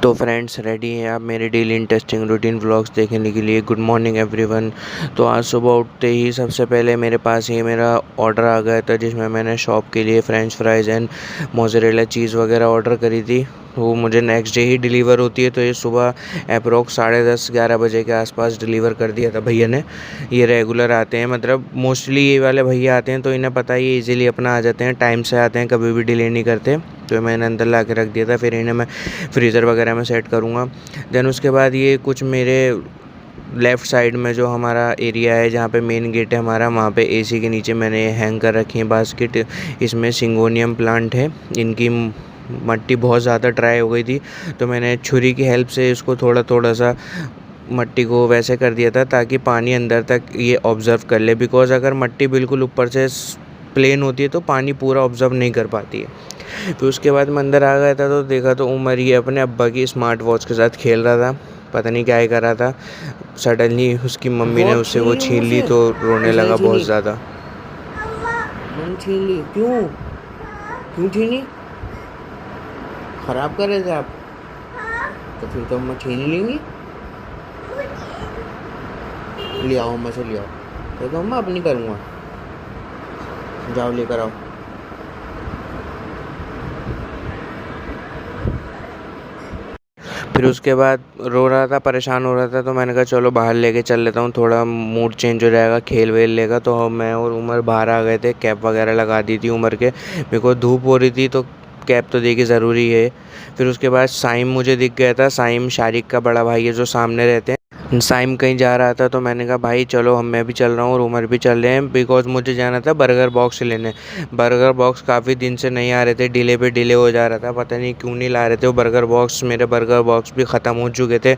तो friends ready हैं आप मेरे डेली इंटरेस्टिंग रूटीन व्लॉग्स देखने के लिए। Good morning everyone. तो आज सुबह उठते ही सबसे पहले मेरे पास ये मेरा ऑर्डर आ गया था, जिसमें मैंने शॉप के लिए French fries and mozzarella cheese वगैरह ऑर्डर करी थी। वो मुझे नेक्स्ट डे ही डिलीवर होती है, तो ये सुबह अप्रोक्स 10:30-11 बजे के आसपास डिलीवर कर दिया था भैया ने। ये रेगुलर आते हैं, मतलब मोस्टली ये वाले भैया आते हैं, तो इन्हें पता है ये इजीली अपना आ जाते हैं, टाइम से आते हैं, कभी भी डिले नहीं करते। तो मैंने अंदर ला के रख दिया था, फिर इन्हें मैं फ्रीज़र वगैरह में सेट करूँगा। देन उसके बाद ये कुछ मेरे लेफ़्ट साइड में जो हमारा एरिया है, जहाँ पे मेन गेट है हमारा, वहाँ पे एसी के नीचे मैंने हैंग कर रखी है बास्केट। इसमें सिंगोनियम प्लांट है। इनकी मट्टी बहुत ज़्यादा ड्राई हो गई थी, तो मैंने छुरी की हेल्प से इसको थोड़ा थोड़ा सा मट्टी को वैसे कर दिया था ताकि पानी अंदर तक ये ऑब्ज़र्व कर ले। बिकॉज़ अगर मट्टी बिल्कुल ऊपर से प्लेन होती है तो पानी पूरा ऑब्ज़र्व नहीं कर पाती है। फिर उसके बाद मैं अंदर आ गया था, तो देखा तो उमर ये अपने अब्बा की स्मार्ट वॉच के साथ खेल रहा था। पता नहीं क्या ही कर रहा था। सडनली उसकी मम्मी ने उससे वो छीन ली, तो रोने लगा बहुत ज़्यादा। मैंने छीन ली? क्यों क्यों छीनी? खराब कर रहे थे आप? तो फिर तो अम्मा छीन ही लेंगी। ले आओ अम्मा से, ले आओ। देखो अम्मा अब नहीं करूँगा, जाओ लेकर आओ। फिर उसके बाद रो रहा था, परेशान हो रहा था, तो मैंने कहा चलो बाहर लेके चल लेता हूँ, थोड़ा मूड चेंज हो जाएगा, खेल वेल लेगा। तो मैं और उमर बाहर आ गए थे, कैप वगैरह लगा दी थी उमर के। मेरे को धूप हो रही थी, तो कैप तो देखी ज़रूरी है। फिर उसके बाद साइम मुझे दिख गया था। साइम शारिक का बड़ा भाई है जो सामने रहते हैं। साइम कहीं जा रहा था, तो मैंने कहा भाई चलो, मैं भी चल रहा हूँ और उमर भी चल रहे हैं, बिकॉज़ मुझे जाना था बर्गर बॉक्स लेने। बर्गर बॉक्स काफ़ी दिन से नहीं आ रहे थे, डिले पे डिले हो जा रहा था, पता नहीं क्यों नहीं ला रहे थे वो बर्गर बॉक्स। मेरे बर्गर बॉक्स भी ख़त्म हो चुके थे,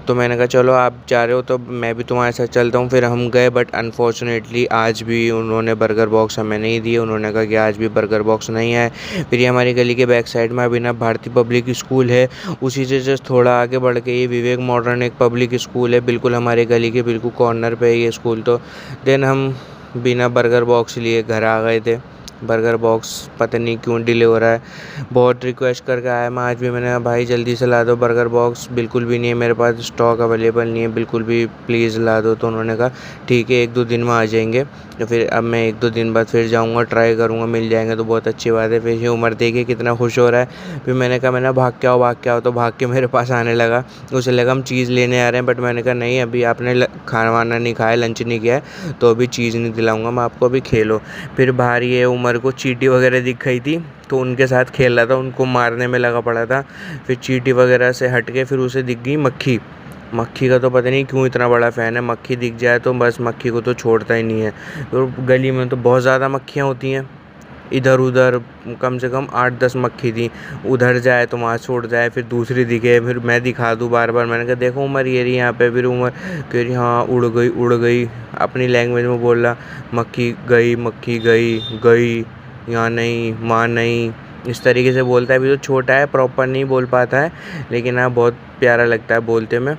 तो मैंने कहा चलो आप जा रहे हो तो मैं भी तुम्हारे साथ चलता हूँ। फिर हम गए, बट अनफॉर्चुनेटली आज भी उन्होंने बर्गर बॉक्स हमें नहीं दिए। उन्होंने कहा कि आज भी बर्गर बॉक्स नहीं है। फिर ये हमारी गली के बैक साइड में अभिनव भारती पब्लिक स्कूल है, उसी से जस्ट थोड़ा आगे बढ़ के ये विवेक मॉडर्न एक पब्लिक स्कूल है, बिल्कुल हमारे गली के बिल्कुल कॉर्नर पे है ये स्कूल। तो देन हम बिना बर्गर बॉक्स लिए घर आ गए थे। बर्गर बॉक्स पता नहीं क्यों डिले हो रहा है, बहुत रिक्वेस्ट करके आया मैं आज भी। मैंने कहा भाई जल्दी से ला दो बर्गर बॉक्स, बिल्कुल भी नहीं है मेरे पास, स्टॉक अवेलेबल नहीं है बिल्कुल भी, प्लीज़ ला दो। तो उन्होंने कहा ठीक है, 1-2 दिन में आ जाएंगे। तो फिर अब मैं 1-2 दिन बाद फिर जाऊँगा, ट्राई करूँगा, मिल जाएंगे तो बहुत अच्छी बात है। फिर ये उमर देखिए कितना खुश हो रहा है। फिर मैंने कहा मैंने भाग के आओ भाग के आओ, तो भाग के मेरे पास आने लगा। उसे लगा हम चीज़ लेने आ रहे हैं, बट मैंने कहा नहीं, अभी आपने खाना वाना नहीं खाया, लंच नहीं किया है, तो अभी चीज़ नहीं दिलाऊंगा मैं आपको, अभी खेलो। फिर बाहर ये उमर को चींटी वगैरह दिख गई थी, तो उनके साथ खेल रहा था, उनको मारने में लगा पड़ा था। फिर चींटी वगैरह से हट के फिर उसे दिख गई मक्खी। मक्खी का तो पता नहीं क्यों इतना बड़ा फ़ैन है, मक्खी दिख जाए तो बस मक्खी को तो छोड़ता ही नहीं है। तो गली में तो बहुत ज़्यादा मक्खियाँ होती हैं, इधर उधर कम से कम 8-10 मक्खी थी। उधर जाए तो वहाँ छोड़ जाए, फिर दूसरी दिखे, फिर मैं दिखा दूँ बार बार। मैंने कहा देखो उमर ये रही यहाँ पे, फिर उमर कह रही हाँ उड़ गई उड़ गई, अपनी लैंग्वेज में बोल रहा मक्खी गई गई, यहाँ नहीं, माँ नहीं, इस तरीके से बोलता है। अभी तो छोटा है, प्रॉपर नहीं बोल पाता है, लेकिन हाँ बहुत प्यारा लगता है बोलते में।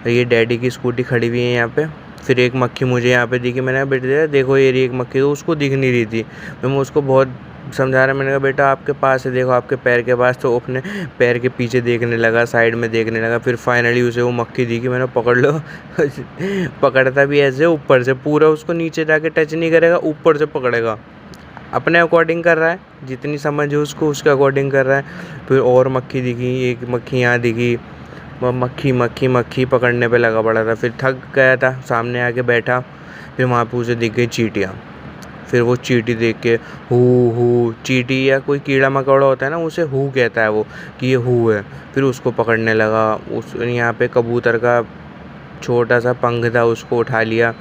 ये डैडी की स्कूटी खड़ी हुई है यहाँ पे। फिर एक मक्खी मुझे यहाँ पे दिखी, मैंने कहा बेटे देखो ये रही एक मक्खी, तो उसको दिख नहीं रही थी। मैं उसको बहुत समझा रहा, मैंने कहा बेटा आपके पास है, देखो आपके पैर के पास। तो अपने पैर के पीछे देखने लगा, साइड में देखने लगा। फिर फाइनली उसे वो मक्खी दिखी, मैंने पकड़ लो पकड़ता भी ऐसे ऊपर से, पूरा उसको नीचे जाके टच नहीं करेगा, ऊपर से पकड़ेगा, अपने अकॉर्डिंग कर रहा है, जितनी समझ है उसको उसके अकॉर्डिंग कर रहा है। फिर और मक्खी दिखी, एक मक्खी यहाँ दिखी, वह मक्खी पकड़ने पे लगा पड़ा था। फिर थक गया था, सामने आके बैठा। फिर वहाँ पे उसे दिख गई चींटियाँ। फिर वो चींटी देख के हू, चींटी या कोई कीड़ा मकोड़ा होता है ना, उसे हू कहता है वो, कि ये हू है। फिर उसको पकड़ने लगा। उस यहाँ पे कबूतर का छोटा सा पंख था, उसको उठा लिया,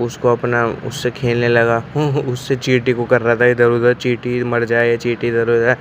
उसको अपना उससे खेलने लगा। उससे चींटी को कर रहा था इधर उधर, चींटी मर जाए या चींटी इधर उधर।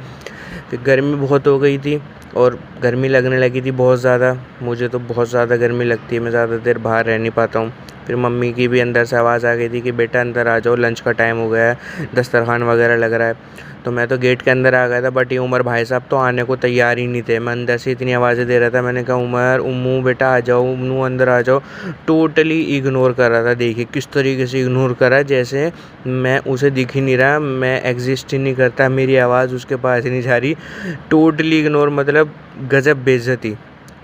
फिर गर्मी बहुत हो गई थी और गर्मी लगने लगी थी बहुत ज़्यादा। मुझे तो बहुत ज़्यादा गर्मी लगती है, मैं ज़्यादा देर बाहर रह नहीं पाता हूँ। फिर मम्मी की भी अंदर से आवाज़ आ गई थी कि बेटा अंदर आ जाओ, लंच का टाइम हो गया है, दस्तरखान वगैरह लग रहा है। तो मैं तो गेट के अंदर आ गया था, बट ये उमर भाई साहब तो आने को तैयार ही नहीं थे। मैं अंदर से इतनी आवाज़ें दे रहा था, मैंने कहा उमर, उम्मू बेटा आ जाओ, उम्मू अंदर आ जाओ। टोटली इग्नोर कर रहा था। देखिए किस तरीके से इग्नोर कर रहा है, जैसे मैं उसे दिख ही नहीं रहा, मैं एग्जिस्ट ही नहीं करता, मेरी आवाज़ उसके पास ही नहीं जा रही। टोटली इग्नोर, मतलब गजब बेइज्जती,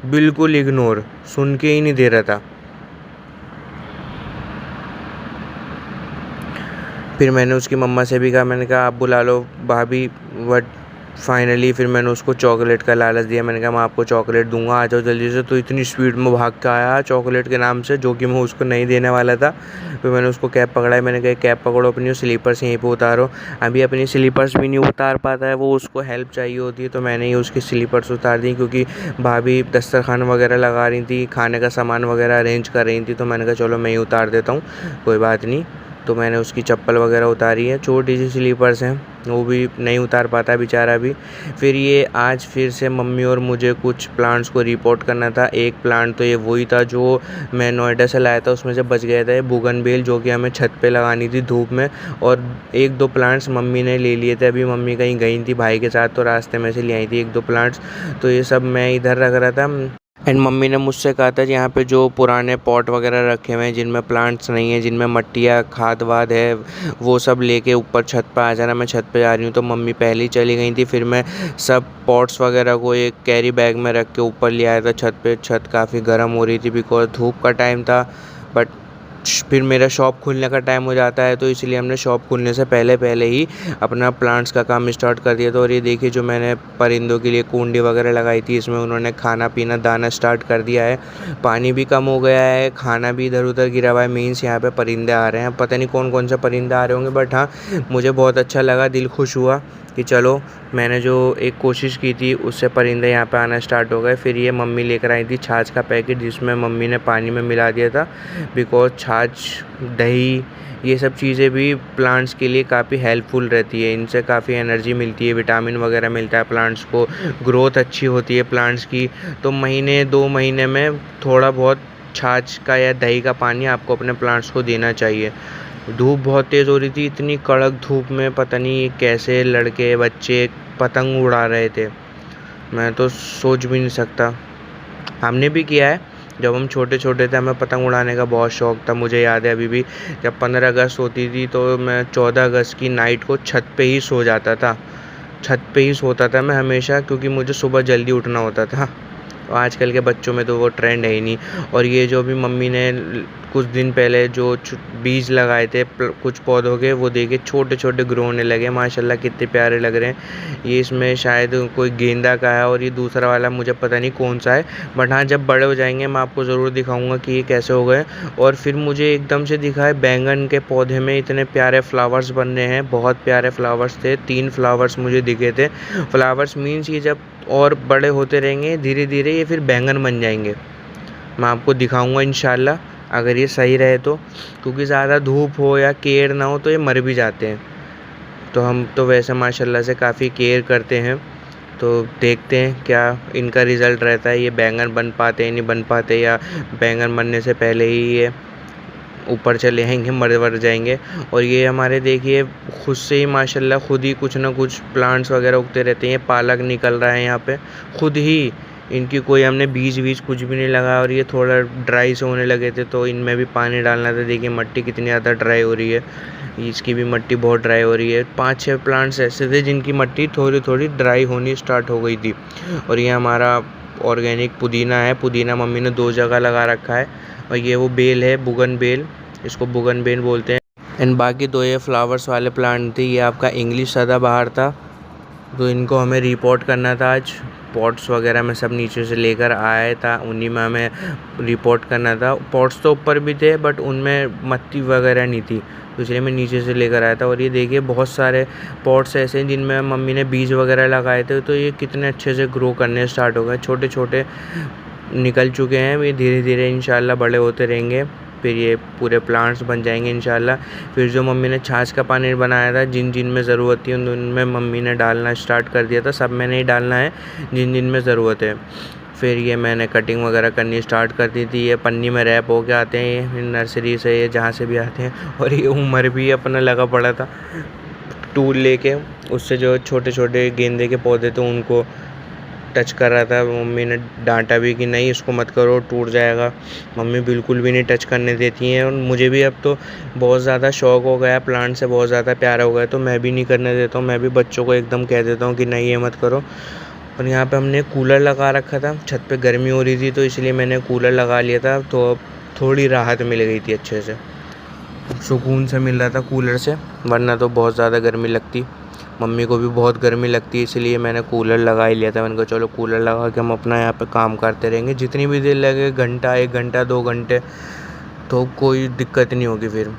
बिल्कुल इग्नोर, सुन के ही नहीं दे रहा था। फिर मैंने उसकी मम्मा से भी कहा, मैंने कहा आप बुला लो भाभी, बट फाइनली फिर मैंने उसको चॉकलेट का लालच दिया। मैंने कहा मैं आपको चॉकलेट दूंगा, आ जाओ जल्दी से। तो इतनी स्पीड में भाग के आया चॉकलेट के नाम से, जो कि मैं उसको नहीं देने वाला था। फिर मैंने उसको कैब पकड़ाई, मैंने कहा कैब पकड़ो अपनी, स्लीपर्स यहीं पे उतारो। अभी अपनी स्लीपर्स भी नहीं उतार पाता है वो, उसको हेल्प चाहिए होती है, तो मैंने ही उसकी स्लीपर्स उतार दी, क्योंकि भाभी दस्तरखान वगैरह लगा रही थी, खाने का सामान वगैरह अरेंज कर रही थी। तो मैंने कहा चलो मैं ही उतार देता हूँ, कोई बात नहीं। तो मैंने उसकी चप्पल वगैरह उतारी है, छोटी सी स्लीपर्स हैं, वो भी नहीं उतार पाता बेचारा भी। फिर ये आज फिर से मम्मी और मुझे कुछ प्लांट्स को रिपोर्ट करना था। एक प्लांट तो ये वही था जो मैं नोएडा से लाया था, उसमें से बच गया था ये बुगनवेल, जो कि हमें छत पे लगानी थी धूप में। और एक दो प्लांट्स मम्मी ने ले लिए थे, अभी मम्मी कहीं गई थी भाई के साथ, तो रास्ते में से ले आई थी एक दो प्लांट्स। तो ये सब मैं इधर रख रहा था। एंड मम्मी ने मुझसे कहा था यहाँ पे जो पुराने पॉट वगैरह रखे हुए हैं जिनमें प्लांट्स नहीं है, जिनमें मट्टी या खाद वाद है, वो सब लेके ऊपर छत पे आ जाना। मैं छत पे जा रही हूँ। तो मम्मी पहले ही चली गई थी। फिर मैं सब पॉट्स वगैरह को एक कैरी बैग में रख के ऊपर ले आया था छत पे। छत काफ़ी गर्म हो रही थी बिकॉज धूप का टाइम था, बट फिर मेरा शॉप खुलने का टाइम हो जाता है, तो इसलिए हमने शॉप खुलने से पहले पहले ही अपना प्लांट्स का काम स्टार्ट कर दिया था। और ये देखिए जो मैंने परिंदों के लिए कुंडी वगैरह लगाई थी, इसमें उन्होंने खाना पीना दाना स्टार्ट कर दिया है। पानी भी कम हो गया है, खाना भी इधर उधर गिरा हुआ है, मीन्स यहाँ पे परिंदे आ रहे हैं। पता नहीं कौन कौन से परिंदे आ रहे होंगे, बट हाँ मुझे बहुत अच्छा लगा, दिल खुश हुआ कि चलो मैंने जो एक कोशिश की थी उससे परिंदे यहाँ पे आना स्टार्ट हो गए। फिर ये मम्मी लेकर आई थी छाछ का पैकेट, जिसमें मम्मी ने पानी में मिला दिया था, बिकॉज छाछ, दही, ये सब चीज़ें भी प्लांट्स के लिए काफ़ी हेल्पफुल रहती है। इनसे काफ़ी एनर्जी मिलती है, विटामिन वगैरह मिलता है प्लांट्स को, ग्रोथ अच्छी होती है प्लांट्स की। तो महीने 2 महीने में थोड़ा बहुत छाछ का या दही का पानी आपको अपने प्लांट्स को देना चाहिए। धूप बहुत तेज़ हो रही थी, इतनी कड़क धूप में पता नहीं कैसे लड़के बच्चे पतंग उड़ा रहे थे, मैं तो सोच भी नहीं सकता। हमने भी किया है, जब हम छोटे छोटे थे हमें पतंग उड़ाने का बहुत शौक़ था। मुझे याद है अभी भी, जब 15 अगस्त होती थी तो मैं 14 अगस्त की नाइट को छत पे ही सो जाता था। छत पे ही सोता था मैं हमेशा, क्योंकि मुझे सुबह जल्दी उठना होता था। और आजकल के बच्चों में तो वो ट्रेंड है ही नहीं। और ये जो भी मम्मी ने कुछ दिन पहले जो बीज लगाए थे कुछ पौधों के, वो देखिए छोटे छोटे ग्रो होने लगे, माशाल्लाह कितने प्यारे लग रहे हैं। ये इसमें शायद कोई गेंदा का है, और ये दूसरा वाला मुझे पता नहीं कौन सा है, बट हाँ जब बड़े हो जाएंगे मैं आपको ज़रूर दिखाऊंगा कि ये कैसे हो गए। और फिर मुझे एकदम से दिखा है बैंगन के पौधे में इतने प्यारे फ्लावर्स बन रहे हैं, बहुत प्यारे फ्लावर्स थे, 3 फ्लावर्स मुझे दिखे थे। फ्लावर्स मीन्स ये जब और बड़े होते रहेंगे धीरे धीरे ये फिर बैंगन बन जाएंगे। मैं आपको दिखाऊंगा इंशाल्लाह, अगर ये सही रहे तो, क्योंकि ज़्यादा धूप हो या केयर ना हो तो ये मर भी जाते हैं। तो हम तो वैसे माशाल्लाह से काफ़ी केयर करते हैं, तो देखते हैं क्या इनका रिज़ल्ट रहता है, ये बैंगन बन पाते हैं नहीं बन पाते, या बैंगन बनने से पहले ही ये ऊपर चले आएंगे, मर वर जाएंगे। और ये हमारे देखिए खुद से ही माशाल्लाह खुद ही कुछ ना कुछ प्लांट्स वगैरह उगते रहते हैं। पालक निकल रहा है यहाँ पे खुद ही, इनकी कोई हमने बीज कुछ भी नहीं लगाया। और ये थोड़ा ड्राई से होने लगे थे, तो इनमें भी पानी डालना था। देखिए मिट्टी कितनी ज़्यादा ड्राई हो रही है, इसकी भी मिट्टी बहुत ड्राई हो रही है। 5-6 प्लांट्स ऐसे थे जिनकी मिट्टी थोड़ी थोड़ी ड्राई होनी स्टार्ट हो गई थी। और ये हमारा ऑर्गेनिक पुदीना है, पुदीना मम्मी ने 2 जगह लगा रखा है। और ये वो बेल है, बुगन बेल, इसको बुगन बेल बोलते हैं। एंड बाकी 2 ये फ्लावर्स वाले प्लांट थे, ये आपका इंग्लिश सदाबहार था, तो इनको हमें रिपोर्ट करना था आज। पॉट्स वगैरह में सब नीचे से लेकर आया था, उन्हीं में हमें रिपोर्ट करना था। पॉट्स तो ऊपर भी थे बट उनमें मट्टी वगैरह नहीं थी, तो इसलिए मैं नीचे से लेकर आया था। और ये देखिए बहुत सारे पॉट्स ऐसे हैं जिनमें मम्मी ने बीज वगैरह लगाए थे, तो ये कितने अच्छे से ग्रो करने स्टार्ट हो गए, छोटे छोटे निकल चुके हैं। ये धीरे धीरे इंशाल्लाह बड़े होते रहेंगे, फिर ये पूरे प्लांट्स बन जाएंगे इंशाल्लाह। फिर जो मम्मी ने छाछ का पानी बनाया था, जिन जिन में ज़रूरत थी उनमें मम्मी ने डालना स्टार्ट कर दिया था। सब में नहीं डालना है, जिन जिन में ज़रूरत है। फिर ये मैंने कटिंग वगैरह करनी स्टार्ट कर दी थी। ये पन्नी में रैप हो के आते हैं ये नर्सरी से, ये जहाँ से भी आते हैं। और ये उमर भी अपना लगा पड़ा था टूल लेके, उससे जो छोटे छोटे गेंदे के पौधे थे उनको टच कर रहा था। मम्मी ने डांटा भी कि नहीं इसको मत करो, टूट जाएगा। मम्मी बिल्कुल भी नहीं टच करने देती हैं। और मुझे भी अब तो बहुत ज़्यादा शौक़ हो गया, प्लांट से बहुत ज़्यादा प्यार हो गया, तो मैं भी नहीं करने देता हूँ। मैं भी बच्चों को एकदम कह देता हूँ कि नहीं ये मत करो। और यहाँ पे हमने कूलर लगा रखा था, छत पे गर्मी हो रही थी तो इसलिए मैंने कूलर लगा लिया था, तो अब थोड़ी राहत मिल गई थी, अच्छे से सुकून से मिल रहा था कूलर से, वरना तो बहुत ज़्यादा गर्मी लगती। मम्मी को भी बहुत गर्मी लगती है, इसलिए मैंने कूलर लगा ही लिया था। मैंने कहा चलो कूलर लगा के हम अपना यहाँ पे काम करते रहेंगे, जितनी भी देर लगे, घंटा 1 घंटा 2 घंटे, तो कोई दिक्कत नहीं होगी। फिर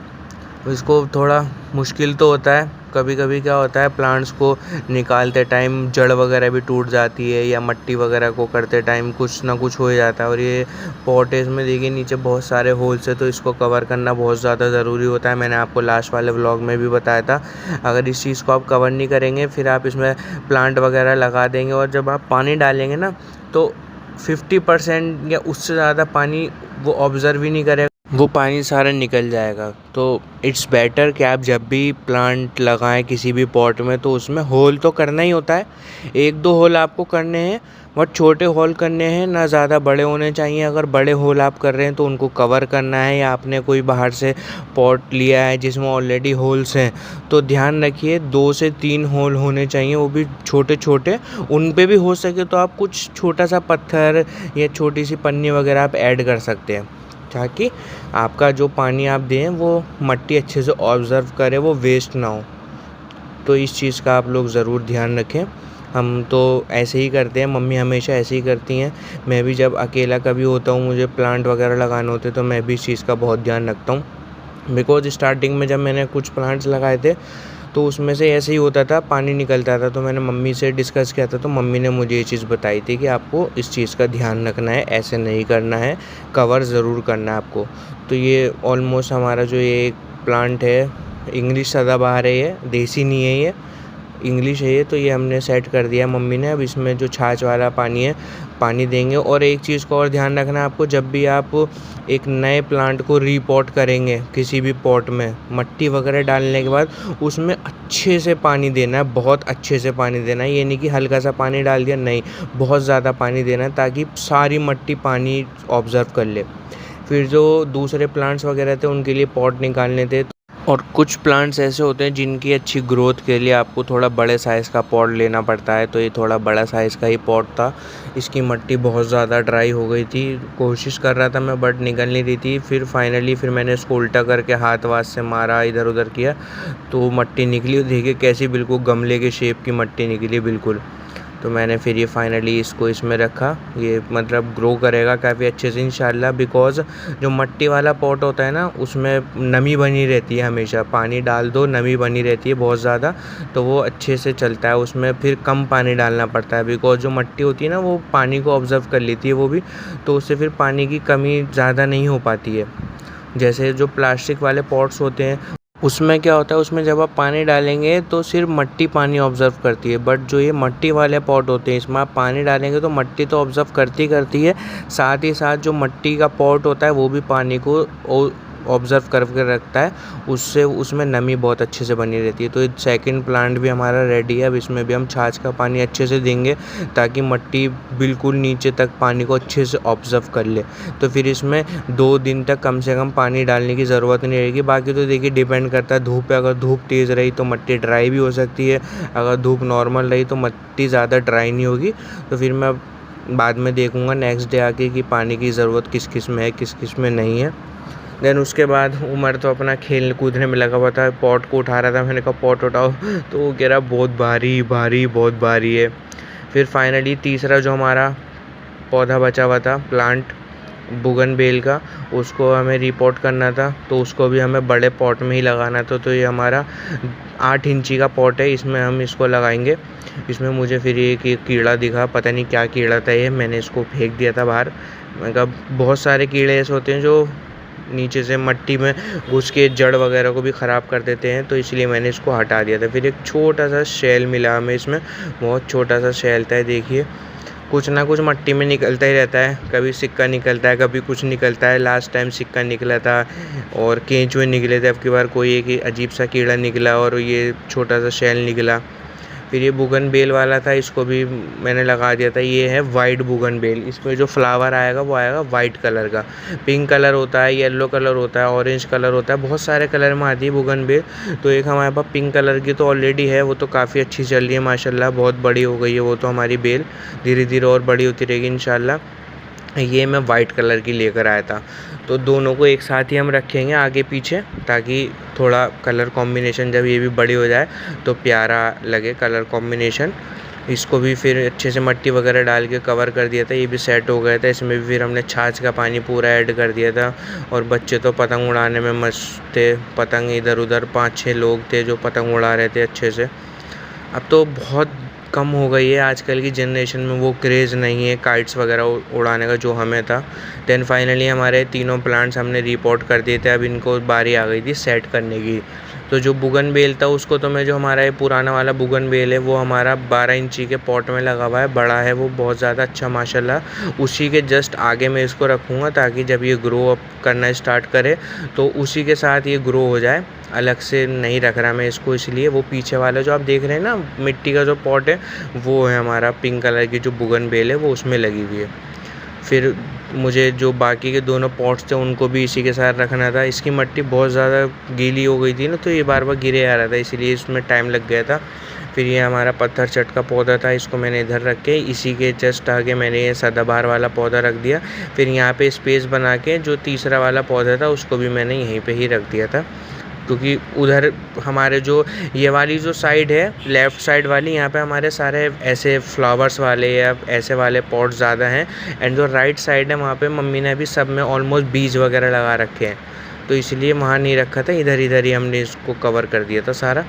इसको थोड़ा मुश्किल तो होता है, कभी कभी क्या होता है प्लांट्स को निकालते टाइम जड़ वगैरह भी टूट जाती है, या मट्टी वगैरह को करते टाइम कुछ ना कुछ हो जाता है। और ये पॉट है, इसमें देखिए नीचे बहुत सारे होल्स है, तो इसको कवर करना बहुत ज़्यादा ज़रूरी होता है। मैंने आपको लास्ट वाले व्लॉग में भी बताया था, अगर इस चीज़ को आप कवर नहीं करेंगे, फिर आप इसमें प्लांट वगैरह लगा देंगे और जब आप पानी डालेंगे ना, तो 50% या उससे ज़्यादा पानी वो ऑब्ज़र्व ही नहीं करेगा, वो पानी सारा निकल जाएगा। तो इट्स बेटर कि आप जब भी प्लांट लगाएं किसी भी पॉट में, तो उसमें होल तो करना ही होता है, 1-2 होल आपको करने हैं, बट छोटे होल करने हैं, ना ज़्यादा बड़े होने चाहिए। अगर बड़े होल आप कर रहे हैं तो उनको कवर करना है, या आपने कोई बाहर से पॉट लिया है जिसमें ऑलरेडी होल्स हैं, तो ध्यान रखिए 2 से 3 होल होने चाहिए, वो भी छोटे छोटे। उन पे भी हो सके तो आप कुछ छोटा सा पत्थर या छोटी सी पन्नी वगैरह आप ऐड कर सकते हैं, ताकि आपका जो पानी आप दें वो मट्टी अच्छे से ऑब्ज़र्व करे, वो वेस्ट ना हो। तो इस चीज़ का आप लोग ज़रूर ध्यान रखें। हम तो ऐसे ही करते हैं, मम्मी हमेशा ऐसे ही करती हैं। मैं भी जब अकेला कभी होता हूँ, मुझे प्लांट वगैरह लगाने होते, तो मैं भी इस चीज़ का बहुत ध्यान रखता हूँ। बिकॉज़ स्टार्टिंग में जब मैंने कुछ प्लांट्स लगाए थे, तो उसमें से ऐसे ही होता था, पानी निकलता था। तो मैंने मम्मी से डिस्कस किया था, तो मम्मी ने मुझे ये चीज़ बताई थी कि आपको इस चीज़ का ध्यान रखना है, ऐसे नहीं करना है, कवर ज़रूर करना है आपको। तो ये ऑलमोस्ट हमारा जो ये एक प्लांट है, इंग्लिश सदाबहार है, ये देसी नहीं है, ये इंग्लिश है ये। तो ये हमने सेट कर दिया मम्मी ने। अब इसमें जो छाछ वाला पानी है, पानी देंगे। और एक चीज़ का और ध्यान रखना है आपको, जब भी आप एक नए प्लांट को रीपॉट करेंगे किसी भी पॉट में, मट्टी वगैरह डालने के बाद उसमें अच्छे से पानी देना है, बहुत अच्छे से पानी देना है। ये नहीं कि हल्का सा पानी डाल दिया, नहीं, बहुत ज़्यादा पानी देना है, ताकि सारी मट्टी पानी ऑब्ज़र्व कर ले। फिर जो दूसरे प्लांट्स वगैरह थे उनके लिए पॉट निकालने थे, और कुछ प्लांट्स ऐसे होते हैं जिनकी अच्छी ग्रोथ के लिए आपको थोड़ा बड़े साइज़ का पॉट लेना पड़ता है। तो ये थोड़ा बड़ा साइज़ का ही पॉट था। इसकी मट्टी बहुत ज़्यादा ड्राई हो गई थी, कोशिश कर रहा था मैं, बट निकल नहीं रही थी। फिर फाइनली फिर इसको उल्टा करके हाथ वाथ से मारा, इधर उधर किया, तो मट्टी निकली। देखिए कैसी बिल्कुल गमले के शेप की मट्टी निकली बिल्कुल। तो मैंने फिर ये फाइनली इसको इसमें रखा। ये मतलब ग्रो करेगा काफ़ी अच्छे से इंशाल्लाह, बिकॉज़ जो मट्टी वाला पॉट होता है ना, उसमें नमी बनी रहती है हमेशा, पानी डाल दो नमी बनी रहती है बहुत ज़्यादा, तो वो अच्छे से चलता है। उसमें फिर कम पानी डालना पड़ता है, बिकॉज़ जो मट्टी होती है ना, वो पानी को ऑब्ज़र्व कर लेती है वो भी, तो उससे फिर पानी की कमी ज़्यादा नहीं हो पाती है। जैसे जो प्लास्टिक वाले पॉट्स होते हैं, उसमें क्या होता है, उसमें जब आप पानी डालेंगे तो सिर्फ मट्टी पानी ऑब्ज़र्व करती है, बट जो ये मट्टी वाले पॉट होते हैं, इसमें आप पानी डालेंगे तो मट्टी तो ऑब्ज़र्व करती है, साथ ही साथ जो मट्टी का पॉट होता है वो भी पानी को ऑब्ज़र्व करके रखता है, उससे उसमें नमी बहुत अच्छे से बनी रहती है। तो सेकंड प्लांट भी हमारा रेडी है। अब इसमें भी हम छाछ का पानी अच्छे से देंगे, ताकि मट्टी बिल्कुल नीचे तक पानी को अच्छे से ऑब्ज़र्व कर ले। तो फिर इसमें 2 दिन तक कम से कम पानी डालने की ज़रूरत नहीं रहेगी। बाकी तो देखिए डिपेंड करता है धूप पे, अगर धूप तेज़ रही तो मट्टी ड्राई भी हो सकती है, अगर धूप नॉर्मल रही तो मट्टी ज़्यादा ड्राई नहीं होगी। तो फिर मैं बाद में देखूँगा नेक्स्ट डे आके कि पानी की ज़रूरत किस किस में है, किस किस में नहीं है। देन उसके बाद उमर तो अपना खेलने कूदने में लगा हुआ था, पॉट को उठा रहा था। मैंने कहा पॉट उठाओ, तो वो कह रहा बहुत भारी भारी बहुत भारी है। फिर फाइनली तीसरा जो हमारा पौधा बचा हुआ था, प्लांट बोगनवेल का, उसको हमें रिपोर्ट करना था, तो उसको भी हमें बड़े पॉट में ही लगाना था। तो ये हमारा 8 इंची का पॉट है, इसमें हम इसको लगाएंगे। इसमें मुझे फिर एक कीड़ा दिखा, पता नहीं क्या कीड़ा था ये, मैंने इसको फेंक दिया था बाहर। मैंने कहा बहुत सारे कीड़े ऐसे होते हैं जो नीचे से मट्टी में घुस के जड़ वगैरह को भी ख़राब कर देते हैं, तो इसलिए मैंने इसको हटा दिया था। फिर एक छोटा सा शेल मिला हमें इसमें, बहुत छोटा सा शेल था देखिए, कुछ ना कुछ मट्टी में निकलता ही रहता है, कभी सिक्का निकलता है, कभी कुछ निकलता है। लास्ट टाइम सिक्का निकला था और केंचुए निकले थे। अब की बार कोई एक अजीब सा कीड़ा निकला और ये छोटा सा शैल निकला। फिर ये बुगनबेल वाला था, इसको भी मैंने लगा दिया था। ये है वाइट बुगनबेल, इसमें जो फ्लावर आएगा वो आएगा वाइट कलर का। पिंक कलर होता है, येलो कलर होता है, ऑरेंज कलर होता है, बहुत सारे कलर में आती है बुगनबेल। तो एक हमारे पास पिंक कलर की तो ऑलरेडी है, वो तो काफ़ी अच्छी चल रही है माशाल्लाह, बहुत बड़ी हो गई है वो तो हमारी बेल। धीरे धीरे और बड़ी होती रहेगी इंशाल्लाह। ये मैं वाइट कलर की लेकर आया था, तो दोनों को एक साथ ही हम रखेंगे आगे पीछे, ताकि थोड़ा कलर कॉम्बिनेशन जब ये भी बड़ी हो जाए तो प्यारा लगे कलर कॉम्बिनेशन। इसको भी फिर अच्छे से मिट्टी वगैरह डाल के कवर कर दिया था, ये भी सेट हो गया था। इसमें भी फिर हमने छाछ का पानी पूरा ऐड कर दिया था। और बच्चे तो पतंग उड़ाने में मस्त थे, पतंग इधर उधर 5-6 लोग थे जो पतंग उड़ा रहे थे अच्छे से। अब तो बहुत कम हो गई है, आजकल की जनरेशन में वो क्रेज़ नहीं है काइट्स वगैरह उड़ाने का जो हमें था। देन फाइनली हमारे तीनों प्लांट्स हमने रिपोर्ट कर दिए थे, अब इनको बारी आ गई थी सेट करने की। तो जो बुगनबेल था उसको तो मैं, जो हमारा ये पुराना वाला बुगनबेल है वो हमारा 12 इंची के पॉट में लगा हुआ है, बड़ा है वो बहुत ज़्यादा अच्छा माशाल्लाह। उसी के जस्ट आगे मैं इसको रखूँगा, ताकि जब ये ग्रो अप करना स्टार्ट करे तो उसी के साथ ये ग्रो हो जाए। अलग से नहीं रख रहा मैं इसको, इसलिए वो पीछे वाला जो आप देख रहे हैं ना मिट्टी का जो पॉट है, वो है हमारा पिंक कलर की जो बुगनबेल है, वो उसमें लगी हुई है। फिर मुझे जो बाकी के दोनों पॉट्स थे उनको भी इसी के साथ रखना था। इसकी मिट्टी बहुत ज़्यादा गीली हो गई थी ना, तो ये बार बार गिरे आ रहा था, इसीलिए इसमें टाइम लग गया था। फिर ये हमारा पत्थर चट का पौधा था, इसको मैंने इधर रख के इसी के जस्ट आगे मैंने ये सदाबहार वाला पौधा रख दिया। फिर यहाँ पे स्पेस बना के जो तीसरा वाला पौधा था उसको भी मैंने यहीं पे ही रख दिया था, क्योंकि उधर हमारे जो ये वाली जो साइड है लेफ़्ट साइड वाली, यहाँ पे हमारे सारे ऐसे फ्लावर्स वाले या ऐसे वाले पॉट ज़्यादा हैं। एंड जो राइट साइड है वहाँ पे मम्मी ने अभी सब में ऑलमोस्ट बीज वगैरह लगा रखे हैं, तो इसलिए वहाँ नहीं रखा था, इधर इधर ही हमने इसको कवर कर दिया था सारा।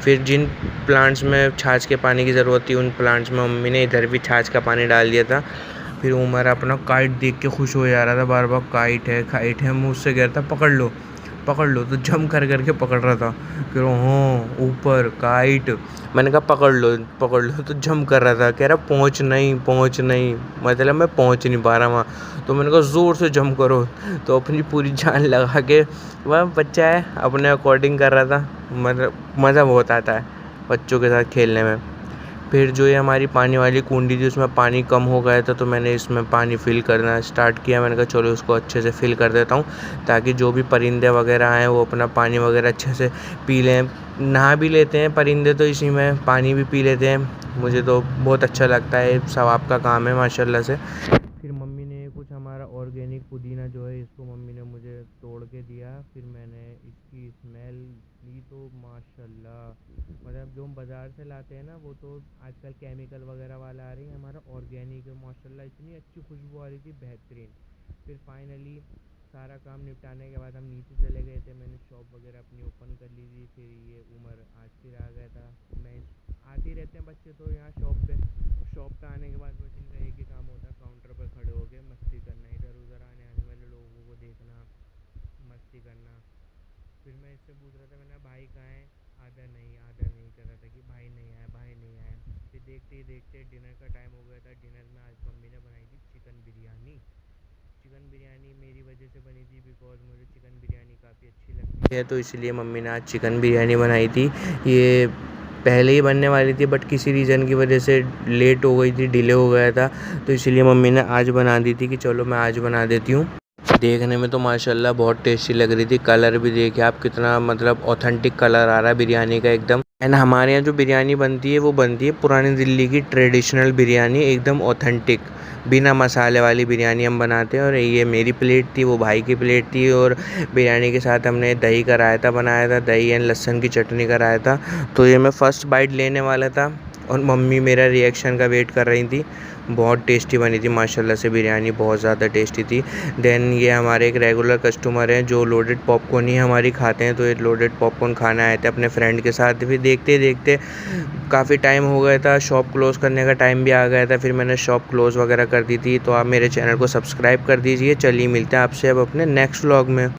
फिर जिन प्लांट्स में छाछ के पानी की ज़रूरत थी उन प्लांट्स में मम्मी ने इधर भी छाछ का पानी डाल दिया था। फिर उमर अपना काइट देख के खुश हो जा रहा था, बार बार काइट है, मुझसे कह रहा था पकड़ लो, तो जम कर करके पकड़ रहा था। फिर हाँ ऊपर काइट, मैंने कहा पकड़ लो, तो जम कर रहा था, कह रहा पहुँच नहीं, मतलब मैं पहुँच नहीं पा रहा वहाँ। तो मैंने कहा ज़ोर से जम करो, तो अपनी पूरी जान लगा के, वह बच्चा है अपने अकॉर्डिंग कर रहा था। मतलब मज़ा बहुत आता है बच्चों के साथ खेलने में। फिर जो ये हमारी पानी वाली कुंडी थी उसमें पानी कम हो गया था, तो मैंने इसमें पानी फ़िल करना स्टार्ट किया। मैंने कहा चलो उसको अच्छे से फ़िल कर देता हूँ, ताकि जो भी परिंदे वगैरह आएँ वो अपना पानी वगैरह अच्छे से पी लें। नहा भी लेते हैं परिंदे तो इसी में, पानी भी पी लेते हैं। मुझे तो बहुत अच्छा लगता है, सवाब का काम है माशाल्लाह से। फिर मम्मी ने कुछ हमारा ऑर्गेनिक पुदीना जो है, इसको मम्मी ने मुझे तोड़ के दिया। फिर मैंने इसकी स्मेल ली तो माशाल्लाह, मतलब जो हम बाज़ार से लाते हैं ना वो तो आजकल केमिकल वगैरह वाला आ रही है, हमारा ऑर्गेनिक है माशाल्लाह। इतनी अच्छी खुशबू आ रही थी, बेहतरीन। फिर फाइनली सारा काम निपटाने के बाद हम नीचे चले गए थे, मैंने शॉप वगैरह अपनी ओपन कर ली थी। फिर ये उमर आज फिर आ गया था। मैं आते ही रहते हैं बच्चे तो यहाँ शॉप पे आने के बाद बस इनका एक ही काम होता है, काउंटर पर खड़े होकर मस्ती करना, इधर उधर आने वाले लोगों को देखना, मस्ती करना। फिर मैं इससे पूछ रहा था, मैंने भाई कहाँ है, आधा नहीं कर रहा था कि भाई नहीं आया। फिर देखते ही देखते डिनर का टाइम हो गया था। डिनर में आज मम्मी ने बनाई थी चिकन बिरयानी मेरी वजह से बनी थी, बिकॉज़ मुझे चिकन बिरयानी काफ़ी अच्छी लगती है, तो इसलिए मम्मी ने आज चिकन बिरयानी बनाई थी। ये पहले ही बनने वाली थी, बट किसी रीज़न की वजह से लेट हो गई थी, डिले हो गया था, तो इसीलिए मम्मी ने आज बना दी थी कि चलो मैं आज बना देती हूँ। देखने में तो माशाल्लाह बहुत टेस्टी लग रही थी। कलर भी देखिए आप कितना, मतलब ऑथेंटिक कलर आ रहा है बिरयानी का एकदम। एंड हमारे यहाँ जो बिरयानी बनती है वो बनती है पुरानी दिल्ली की ट्रेडिशनल बिरयानी, एकदम ऑथेंटिक बिना मसाले वाली बिरयानी हम बनाते हैं। और ये मेरी प्लेट थी, वो भाई की प्लेट थी, और बिरयानी के साथ हमने दही का रायता बनाया था, दही एंड लहसुन की चटनी का रायता। तो ये मैं फ़र्स्ट बाइट लेने वाला था और मम्मी मेरा रिएक्शन का वेट कर रही थी। बहुत टेस्टी बनी थी माशाल्लाह से बिरयानी, बहुत ज़्यादा टेस्टी थी। देन ये हमारे एक रेगुलर कस्टमर हैं जो लोडेड पॉपकॉर्न ही हमारी खाते हैं, तो ये लोडेड पॉपकॉर्न खाने आए थे अपने फ्रेंड के साथ। फिर देखते देखते काफ़ी टाइम हो गया था, शॉप क्लोज़ करने का टाइम भी आ गया था, फिर मैंने शॉप क्लोज़ वगैरह कर दी थी। तो आप मेरे चैनल को सब्सक्राइब कर दीजिए। चलिए मिलते हैं आपसे अब अपने नेक्स्ट व्लॉग में।